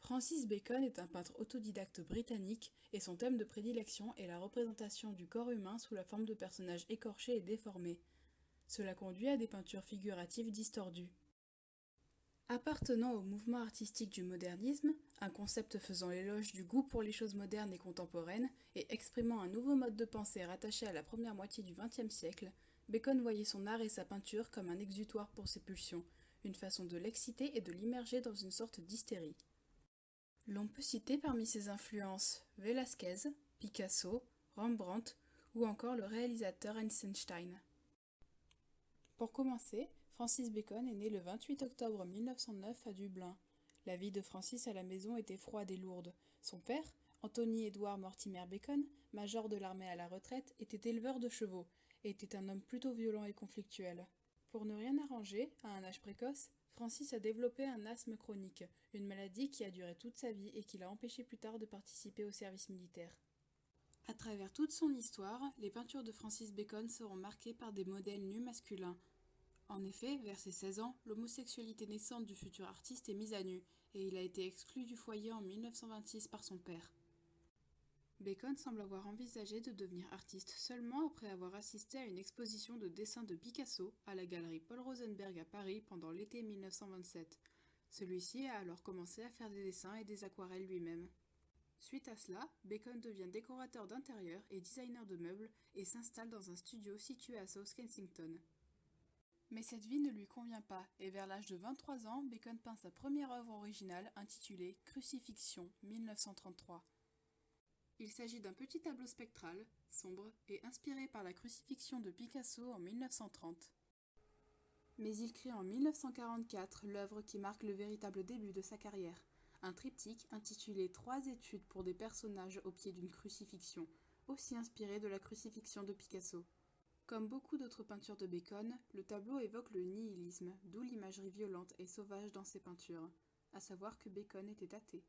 Francis Bacon est un peintre autodidacte britannique et son thème de prédilection est la représentation du corps humain sous la forme de personnages écorchés et déformés. Cela conduit à des peintures figuratives distordues. Appartenant au mouvement artistique du modernisme, un concept faisant l'éloge du goût pour les choses modernes et contemporaines et exprimant un nouveau mode de pensée rattaché à la première moitié du XXe siècle, Bacon voyait son art et sa peinture comme un exutoire pour ses pulsions, une façon de l'exciter et de l'immerger dans une sorte d'hystérie. L'on peut citer parmi ses influences Velázquez, Picasso, Rembrandt ou encore le réalisateur Eisenstein. Pour commencer, Francis Bacon est né le 28 octobre 1909 à Dublin. La vie de Francis à la maison était froide et lourde. Son père, Anthony Edward Mortimer Bacon, major de l'armée à la retraite, était éleveur de chevaux et était un homme plutôt violent et conflictuel. Pour ne rien arranger, à un âge précoce, Francis a développé un asthme chronique, une maladie qui a duré toute sa vie et qui l'a empêché plus tard de participer au service militaire. À travers toute son histoire, les peintures de Francis Bacon seront marquées par des modèles nus masculins. En effet, vers ses 16 ans, l'homosexualité naissante du futur artiste est mise à nu, et il a été exclu du foyer en 1926 par son père. Bacon semble avoir envisagé de devenir artiste seulement après avoir assisté à une exposition de dessins de Picasso à la galerie Paul Rosenberg à Paris pendant l'été 1927. Celui-ci a alors commencé à faire des dessins et des aquarelles lui-même. Suite à cela, Bacon devient décorateur d'intérieur et designer de meubles et s'installe dans un studio situé à South Kensington. Mais cette vie ne lui convient pas, et vers l'âge de 23 ans, Bacon peint sa première œuvre originale intitulée Crucifixion 1933. Il s'agit d'un petit tableau spectral, sombre et inspiré par la crucifixion de Picasso en 1930. Mais il crée en 1944 l'œuvre qui marque le véritable début de sa carrière, un triptyque intitulé 3 études pour des personnages au pied d'une crucifixion, aussi inspiré de la crucifixion de Picasso. Comme beaucoup d'autres peintures de Bacon, le tableau évoque le nihilisme, d'où l'imagerie violente et sauvage dans ses peintures, à savoir que Bacon était athée.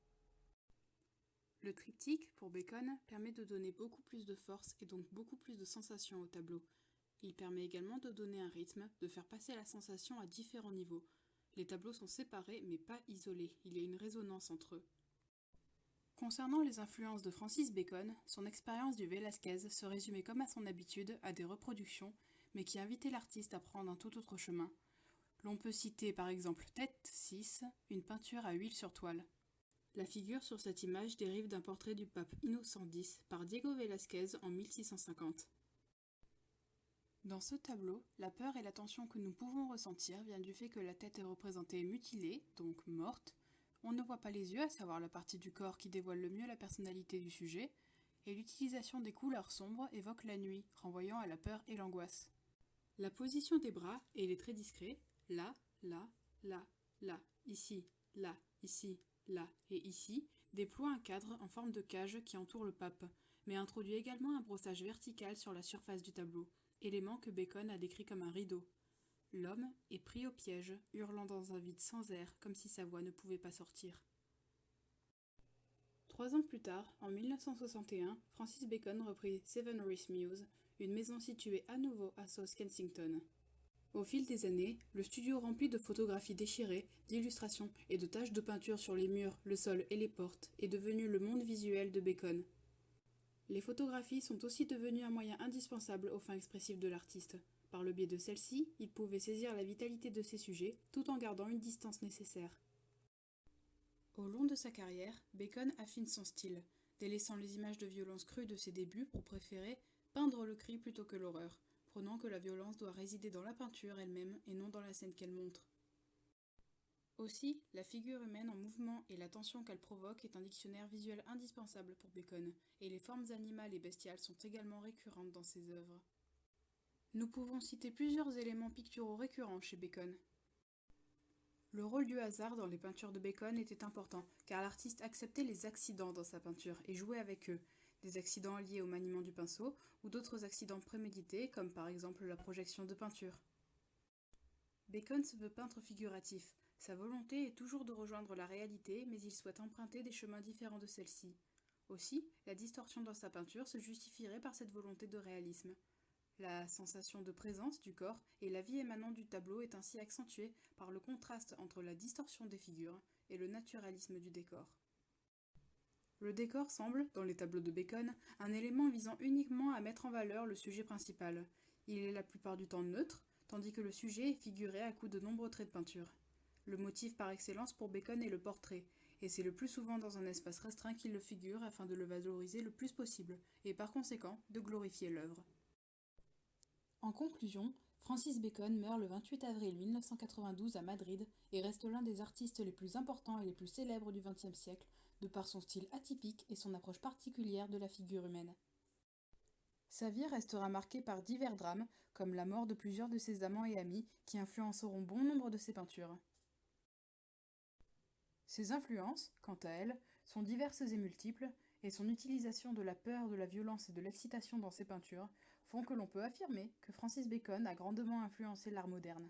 Le triptyque, pour Bacon, permet de donner beaucoup plus de force et donc beaucoup plus de sensations au tableau. Il permet également de donner un rythme, de faire passer la sensation à différents niveaux. Les tableaux sont séparés mais pas isolés, il y a une résonance entre eux. Concernant les influences de Francis Bacon, son expérience du Velázquez se résumait comme à son habitude à des reproductions, mais qui invitait l'artiste à prendre un tout autre chemin. L'on peut citer par exemple Tête 6, une peinture à huile sur toile. La figure sur cette image dérive d'un portrait du pape Innocent X par Diego Velázquez en 1650. Dans ce tableau, la peur et la tension que nous pouvons ressentir vient du fait que la tête est représentée mutilée, donc morte. On ne voit pas les yeux, à savoir la partie du corps qui dévoile le mieux la personnalité du sujet, et l'utilisation des couleurs sombres évoque la nuit, renvoyant à la peur et l'angoisse. La position des bras et les traits discrets, là, là, là, là, ici, là, et ici, déploient un cadre en forme de cage qui entoure le pape, mais introduit également un brossage vertical sur la surface du tableau, élément que Bacon a décrit comme un rideau. L'homme est pris au piège, hurlant dans un vide sans air, comme si sa voix ne pouvait pas sortir. 3 ans plus tard, en 1961, Francis Bacon reprit Seven Rhys Mews, une maison située à nouveau à South Kensington. Au fil des années, le studio rempli de photographies déchirées, d'illustrations et de taches de peinture sur les murs, le sol et les portes est devenu le monde visuel de Bacon. Les photographies sont aussi devenues un moyen indispensable aux fins expressives de l'artiste. Par le biais de celles-ci, il pouvait saisir la vitalité de ses sujets tout en gardant une distance nécessaire. Au long de sa carrière, Bacon affine son style, délaissant les images de violence crues de ses débuts pour préférer peindre le cri plutôt que l'horreur, prenant que la violence doit résider dans la peinture elle-même et non dans la scène qu'elle montre. Aussi, la figure humaine en mouvement et la tension qu'elle provoque est un dictionnaire visuel indispensable pour Bacon, et les formes animales et bestiales sont également récurrentes dans ses œuvres. Nous pouvons citer plusieurs éléments picturaux récurrents chez Bacon. Le rôle du hasard dans les peintures de Bacon était important, car l'artiste acceptait les accidents dans sa peinture et jouait avec eux, des accidents liés au maniement du pinceau ou d'autres accidents prémédités, comme par exemple la projection de peinture. Bacon se veut peintre figuratif. Sa volonté est toujours de rejoindre la réalité, mais il souhaite emprunter des chemins différents de celle-ci. Aussi, la distorsion dans sa peinture se justifierait par cette volonté de réalisme. La sensation de présence du corps et la vie émanant du tableau est ainsi accentuée par le contraste entre la distorsion des figures et le naturalisme du décor. Le décor semble, dans les tableaux de Bacon, un élément visant uniquement à mettre en valeur le sujet principal. Il est la plupart du temps neutre, tandis que le sujet est figuré à coups de nombreux traits de peinture. Le motif par excellence pour Bacon est le portrait, et c'est le plus souvent dans un espace restreint qu'il le figure afin de le valoriser le plus possible, et par conséquent de glorifier l'œuvre. En conclusion, Francis Bacon meurt le 28 avril 1992 à Madrid et reste l'un des artistes les plus importants et les plus célèbres du XXe siècle, de par son style atypique et son approche particulière de la figure humaine. Sa vie restera marquée par divers drames, comme la mort de plusieurs de ses amants et amis, qui influenceront bon nombre de ses peintures. Ses influences, quant à elles, sont diverses et multiples, et son utilisation de la peur, de la violence et de l'excitation dans ses peintures font que l'on peut affirmer que Francis Bacon a grandement influencé l'art moderne.